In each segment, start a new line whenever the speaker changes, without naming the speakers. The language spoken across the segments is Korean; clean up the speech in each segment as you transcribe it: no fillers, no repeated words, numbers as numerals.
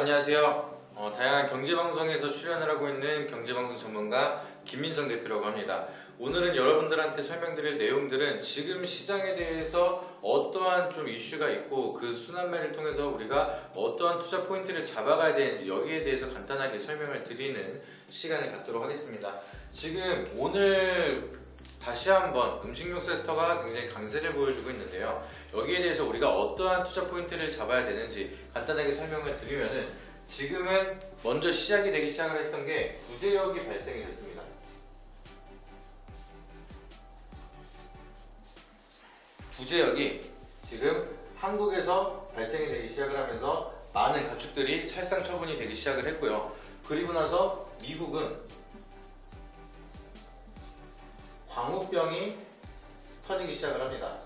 안녕하세요. 다양한 경제방송에서 출연을 하고 있는 경제방송 전문가 김민성 대표라고 합니다. 오늘은 여러분들한테 설명드릴 내용들은 지금 시장에 대해서 어떠한 좀 이슈가 있고 그 순환매를 통해서 우리가 어떠한 투자 포인트를 잡아가야 되는지 여기에 대해서 간단하게 설명을 드리는 시간을 갖도록 하겠습니다. 지금 오늘 다시 한번 음식료 섹터가 굉장히 강세를 보여주고 있는데요. 여기에 대해서 우리가 어떠한 투자 포인트를 잡아야 되는지 간단하게 설명을 드리면은 지금은 먼저 시작을 했던 게 구제역이 발생이 됐습니다. 구제역이 지금 한국에서 발생이 되기 시작을 하면서 많은 가축들이 살상 처분이 되기 시작을 했고요. 그리고 나서 미국은 광우병이 터지기 시작을 합니다.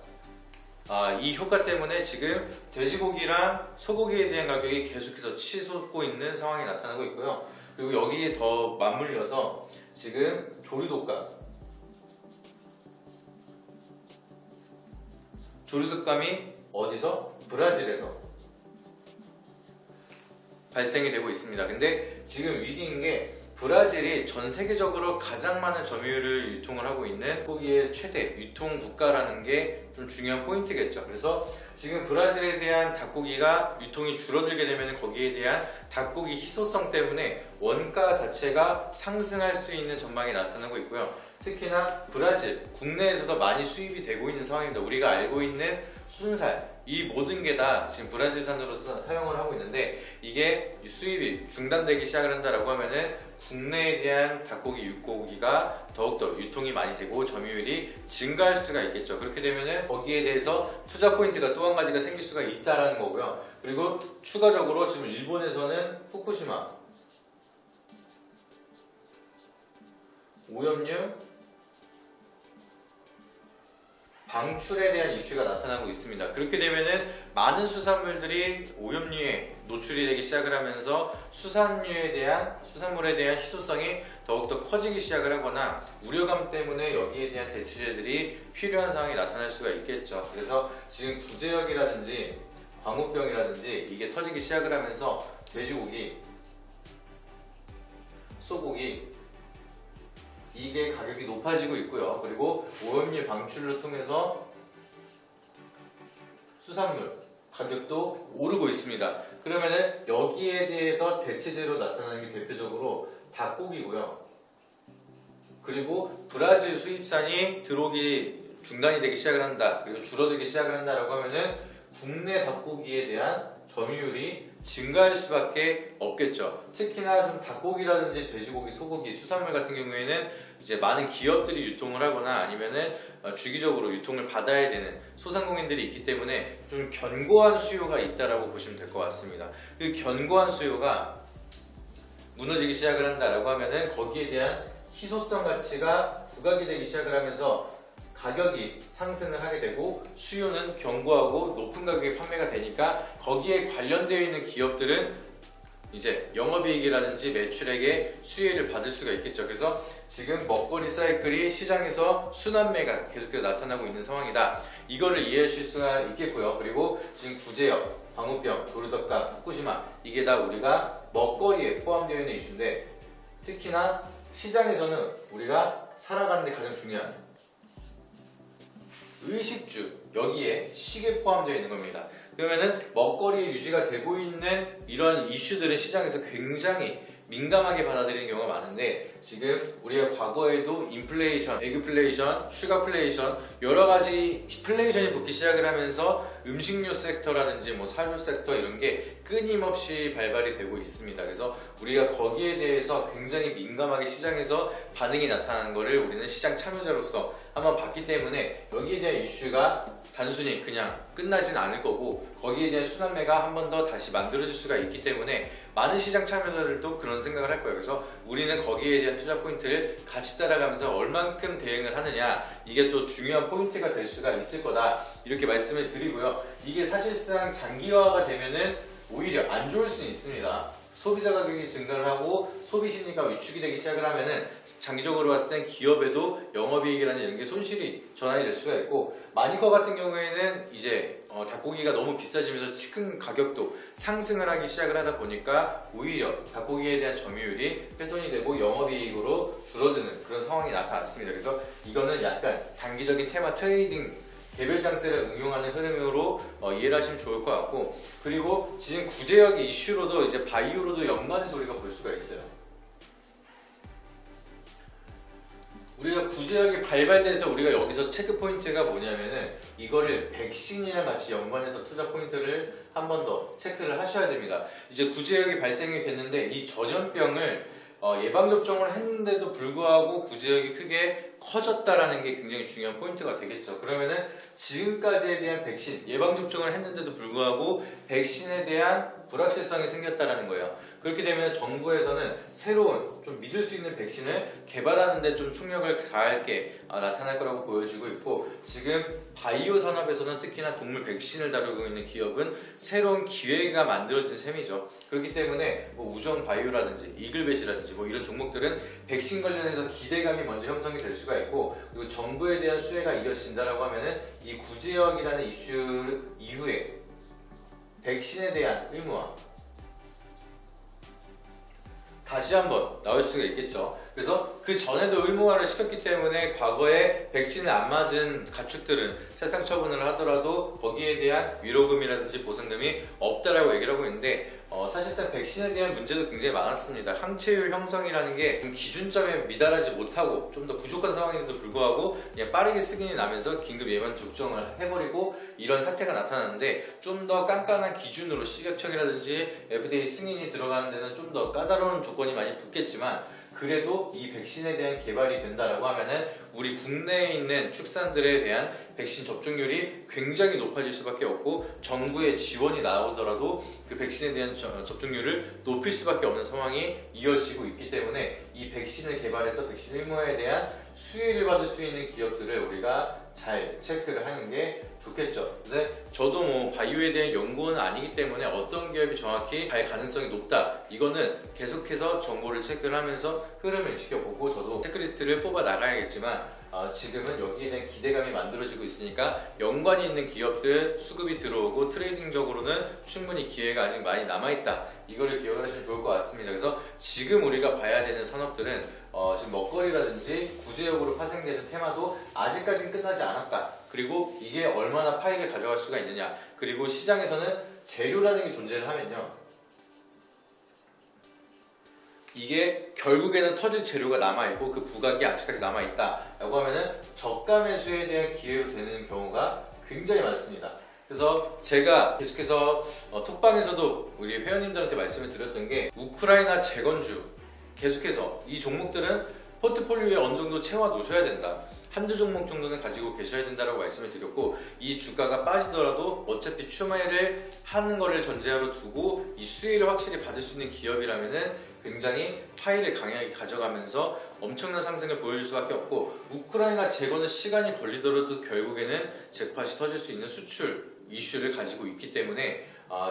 이 효과 때문에 지금 돼지고기랑 소고기에 대한 가격이 계속해서 치솟고 있는 상황이 나타나고 있고요. 그리고 여기에 더 맞물려서 지금 조류독감이 어디서? 브라질에서 발생이 되고 있습니다. 근데 지금 위기인 게 브라질이 전 세계적으로 가장 많은 점유율을 유통을 하고 있는 고기의 최대 유통 국가라는 게 좀 중요한 포인트겠죠. 그래서 지금 브라질에 대한 닭고기가 유통이 줄어들게 되면 거기에 대한 닭고기 희소성 때문에 원가 자체가 상승할 수 있는 전망이 나타나고 있고요. 특히나 브라질 국내에서도 많이 수입이 되고 있는 상황입니다. 우리가 알고 있는 순살 이 모든 게 다 지금 브라질산으로서 사용을 하고 있는데 이게 수입이 중단되기 시작을 한다라고 하면은 국내에 대한 닭고기, 육고기가 더욱더 유통이 많이 되고 점유율이 증가할 수가 있겠죠. 그렇게 되면은 거기에 대해서 투자 포인트가 또 한 가지가 생길 수가 있다라는 거고요. 그리고 추가적으로 지금 일본에서는 후쿠시마 오염류 방출에 대한 이슈가 나타나고 있습니다. 그렇게 되면은 많은 수산물들이 오염류에 노출이 되기 시작을 하면서 수산물에 대한 희소성이 더욱더 커지기 시작을 하거나 우려감 때문에 여기에 대한 대체제들이 필요한 상황이 나타날 수가 있겠죠. 그래서 지금 구제역이라든지 광우병이라든지 이게 터지기 시작을 하면서 돼지고기, 소고기 이게 가격이 높아지고 있고요. 그리고 오염류 방출을 통해서 수산물 가격도 오르고 있습니다. 그러면은 여기에 대해서 대체제로 나타나는 게 대표적으로 닭고기고요. 그리고 브라질 수입산이 들어오기 중단이 되기 시작을 한다. 그리고 줄어들기 시작을 한다라고 하면은 국내 닭고기에 대한 점유율이 증가할 수밖에 없겠죠. 특히나 좀 닭고기라든지 돼지고기, 소고기, 수산물 같은 경우에는 이제 많은 기업들이 유통을 하거나 아니면은 주기적으로 유통을 받아야 되는 소상공인들이 있기 때문에 좀 견고한 수요가 있다라고 보시면 될 것 같습니다. 그 견고한 수요가 무너지기 시작을 한다라고 하면은 거기에 대한 희소성 가치가 부각이 되기 시작을 하면서 가격이 상승을 하게 되고 수요는 견고하고 높은 가격에 판매가 되니까 거기에 관련되어 있는 기업들은 이제 영업이익이라든지 매출액의 수혜를 받을 수가 있겠죠. 그래서 지금 먹거리 사이클이 시장에서 순환매가 계속해서 나타나고 있는 상황이다. 이거를 이해하실 수가 있겠고요. 그리고 지금 구제역, 광우병, 조류독감, 후쿠시마 이게 다 우리가 먹거리에 포함되어 있는 이슈인데 특히나 시장에서는 우리가 살아가는 데 가장 중요한 의식주 여기에 식에 포함되어 있는 겁니다. 그러면은 먹거리에 유지가 되고 있는 이런 이슈들은 시장에서 굉장히 민감하게 받아들이는 경우가 많은데 지금 우리가 과거에도 인플레이션, 에그플레이션, 슈가플레이션 여러 가지 플레이션이 붙기 시작을 하면서 음식료 섹터라든지 뭐 사료 섹터 이런 게 끊임없이 발발이 되고 있습니다. 그래서 우리가 거기에 대해서 굉장히 민감하게 시장에서 반응이 나타나는 것을 우리는 시장 참여자로서 한번 봤기 때문에 여기에 대한 이슈가 단순히 그냥 끝나진 않을 거고 거기에 대한 순환매가 한 번 더 다시 만들어질 수가 있기 때문에 많은 시장 참여자들도 그런 생각을 할 거예요. 그래서 우리는 거기에 대한 투자 포인트를 같이 따라가면서 얼만큼 대응을 하느냐 이게 또 중요한 포인트가 될 수가 있을 거다 이렇게 말씀을 드리고요. 이게 사실상 장기화가 되면은 오히려 안 좋을 수는 있습니다. 소비자 가격이 증가를 하고 소비 심리가 위축이 되기 시작을 하면은 장기적으로 봤을 땐 기업에도 영업이익이라는 이런 게 손실이 전환이 될 수가 있고, 마니커 같은 경우에는 이제 닭고기가 너무 비싸지면서 치킨 가격도 상승을 하기 시작을 하다 보니까 오히려 닭고기에 대한 점유율이 훼손이 되고 영업이익으로 줄어드는 그런 상황이 나타났습니다. 그래서 이거는 약간 단기적인 테마 트레이딩 개별 장세를 응용하는 흐름으로 이해를 하시면 좋을 것 같고, 그리고 지금 구제역 이슈로도 이제 바이오로도 연관해서 우리가 볼 수가 있어요. 우리가 구제역이 발발돼서 우리가 여기서 체크 포인트가 뭐냐면은 이거를 백신이랑 같이 연관해서 투자 포인트를 한 번 더 체크를 하셔야 됩니다. 이제 구제역이 발생이 됐는데 이 전염병을 예방접종을 했는데도 불구하고 구제역이 크게 커졌다라는 게 굉장히 중요한 포인트가 되겠죠. 그러면은 지금까지에 대한 백신, 예방접종을 했는데도 불구하고 백신에 대한 불확실성이 생겼다라는 거예요. 그렇게 되면 정부에서는 새로운 좀 믿을 수 있는 백신을 개발하는 데 좀 총력을 가할 게 나타날 거라고 보여지고 있고, 지금 바이오 산업에서는 특히나 동물 백신을 다루고 있는 기업은 새로운 기회가 만들어진 셈이죠. 그렇기 때문에 뭐 우정 바이오라든지 이글벳이라든지 뭐 이런 종목들은 백신 관련해서 기대감이 먼저 형성이 될 수가 있고, 그리고 정부에 대한 수혜가 이어진다라고 하면은 이 구제역이라는 이슈 이후에 백신에 대한 의무화 다시 한번 나올 수가 있겠죠. 그래서 그 전에도 의무화를 시켰기 때문에 과거에 백신을 안 맞은 가축들은 세상 처분을 하더라도 거기에 대한 위로금이라든지 보상금이 없다라고 얘기를 하고 있는데, 사실상 백신에 대한 문제도 굉장히 많았습니다. 항체율 형성이라는 게 좀 기준점에 미달하지 못하고 좀 더 부족한 상황인데도 불구하고 그냥 빠르게 승인이 나면서 긴급 예방 접종을 해버리고 이런 사태가 나타났는데, 좀 더 깐깐한 기준으로 식약청이라든지 FDA 승인이 들어가는 데는 좀 더 까다로운 조건이 많이 붙겠지만, 그래도 이 백신에 대한 개발이 된다라고 하면은 우리 국내에 있는 축산들에 대한 백신 접종률이 굉장히 높아질 수밖에 없고, 정부의 지원이 나오더라도 그 백신에 대한 접종률을 높일 수밖에 없는 상황이 이어지고 있기 때문에 이 백신을 개발해서 백신 의무화에 대한 수혜를 받을 수 있는 기업들을 우리가 잘 체크를 하는 게 좋겠죠. 근데 저도 뭐 바이오에 대한 연구원은 아니기 때문에 어떤 기업이 정확히 갈 가능성이 높다, 이거는 계속해서 정보를 체크를 하면서 흐름을 지켜보고 저도 체크리스트를 뽑아 나가야겠지만, 지금은 여기에 대한 기대감이 만들어지고 있으니까 연관이 있는 기업들 수급이 들어오고 트레이딩적으로는 충분히 기회가 아직 많이 남아있다, 이거를 기억을 하시면 좋을 것 같습니다. 그래서 지금 우리가 봐야 되는 산업들은 지금 먹거리라든지 구제역으로 파생되는 테마도 아직까지는 끝나지 않았다. 그리고 이게 얼마나 파이를 가져갈 수가 있느냐, 그리고 시장에서는 재료라는 게 존재를 하면요, 이게 결국에는 터질 재료가 남아있고 그 부각이 아직까지 남아있다 라고 하면은 저가 매수에 대한 기회로 되는 경우가 굉장히 많습니다. 그래서 제가 계속해서 톡방에서도 우리 회원님들한테 말씀을 드렸던 게, 우크라이나 재건주 계속해서 이 종목들은 포트폴리오에 어느 정도 채워 놓으셔야 된다, 한두 종목 정도는 가지고 계셔야 된다라고 말씀을 드렸고, 이 주가가 빠지더라도 어차피 추매를 하는 거를 전제하로 두고 이 수혜를 확실히 받을 수 있는 기업이라면은 굉장히 파이를 강하게 가져가면서 엄청난 상승을 보여줄 수밖에 없고, 우크라이나 재건은 시간이 걸리더라도 결국에는 잭팟이 터질 수 있는 수출 이슈를 가지고 있기 때문에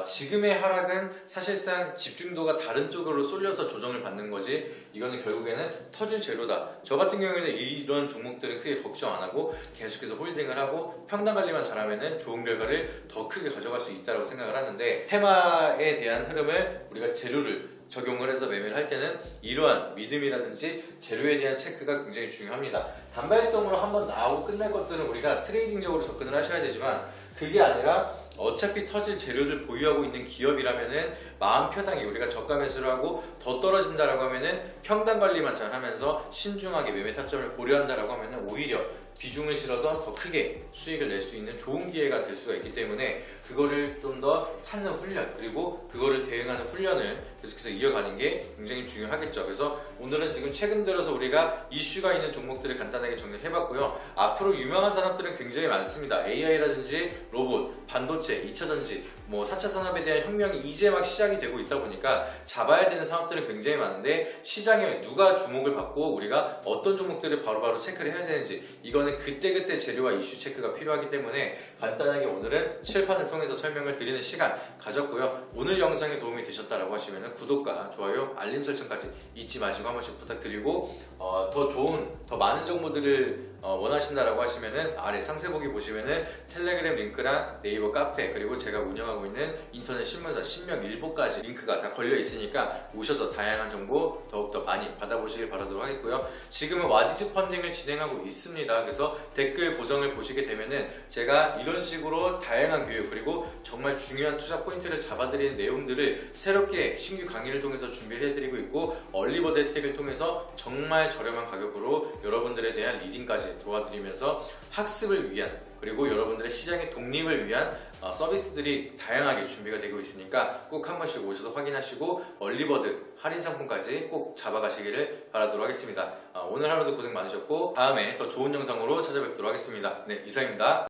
지금의 하락은 사실상 집중도가 다른 쪽으로 쏠려서 조정을 받는 거지, 이거는 결국에는 터질 재료다. 저 같은 경우에는 이런 종목들은 크게 걱정 안 하고 계속해서 홀딩을 하고 평단 관리만 잘하면은 좋은 결과를 더 크게 가져갈 수 있다고 생각을 하는데, 테마에 대한 흐름을 우리가 재료를 적용을 해서 매매를 할 때는 이러한 믿음이라든지 재료에 대한 체크가 굉장히 중요합니다. 단발성으로 한번 나오고 끝날 것들은 우리가 트레이딩적으로 접근을 하셔야 되지만, 그게 아니라 어차피 터질 재료를 보유하고 있는 기업이라면은 마음 편하게 우리가 저가 매수를 하고 더 떨어진다라고 하면은 평단 관리만 잘 하면서 신중하게 매매 타점을 고려한다라고 하면은 오히려 비중을 실어서 더 크게 수익을 낼 수 있는 좋은 기회가 될 수가 있기 때문에, 그거를 좀 더 찾는 훈련, 그리고 그거를 대응하는 훈련을 계속해서 이어가는 게 굉장히 중요하겠죠. 그래서 오늘은 지금 최근 들어서 우리가 이슈가 있는 종목들을 간단하게 정리를 해봤고요. 앞으로 유명한 산업들은 굉장히 많습니다. AI라든지 로봇, 반도체, 2차전지, 뭐 4차 산업에 대한 혁명이 이제 막 시작이 되고 있다 보니까 잡아야 되는 산업들은 굉장히 많은데, 시장에 누가 주목을 받고 우리가 어떤 종목들을 바로바로 체크를 해야 되는지, 이거는 그때그때 재료와 이슈 체크가 필요하기 때문에 간단하게 오늘은 칠판을 통해서 설명을 드리는 시간 가졌고요. 오늘 영상이 도움이 되셨다라고 하시면 구독과 좋아요, 알림 설정까지 잊지 마시고 한 번씩 부탁드리고 더 좋은, 더 많은 정보들을 원하신다라고 하시면은 아래 상세보기 보시면은 텔레그램 링크랑 네이버 카페 그리고 제가 운영하고 있는 인터넷 신문사 신명일보까지 링크가 다 걸려 있으니까 오셔서 다양한 정보 더욱더 많이 받아보시길 바라도록 하겠고요. 지금은 와디즈 펀딩을 진행하고 있습니다. 그래서 댓글 고정을 보시게 되면은 제가 이런 식으로 다양한 교육 그리고 정말 중요한 투자 포인트를 잡아드리는 내용들을 새롭게 신규 강의를 통해서 준비를 해드리고 있고 얼리버드 혜택을 통해서 정말 저렴한 가격으로 여러분들에 대한 리딩까지 도와드리면서 학습을 위한 그리고 여러분들의 시장의 독립을 위한 서비스들이 다양하게 준비가 되고 있으니까 꼭 한 번씩 오셔서 확인하시고 얼리버드 할인 상품까지 꼭 잡아가시기를 바라도록 하겠습니다. 오늘 하루도 고생 많으셨고 다음에 더 좋은 영상으로 찾아뵙도록 하겠습니다. 네, 이상입니다.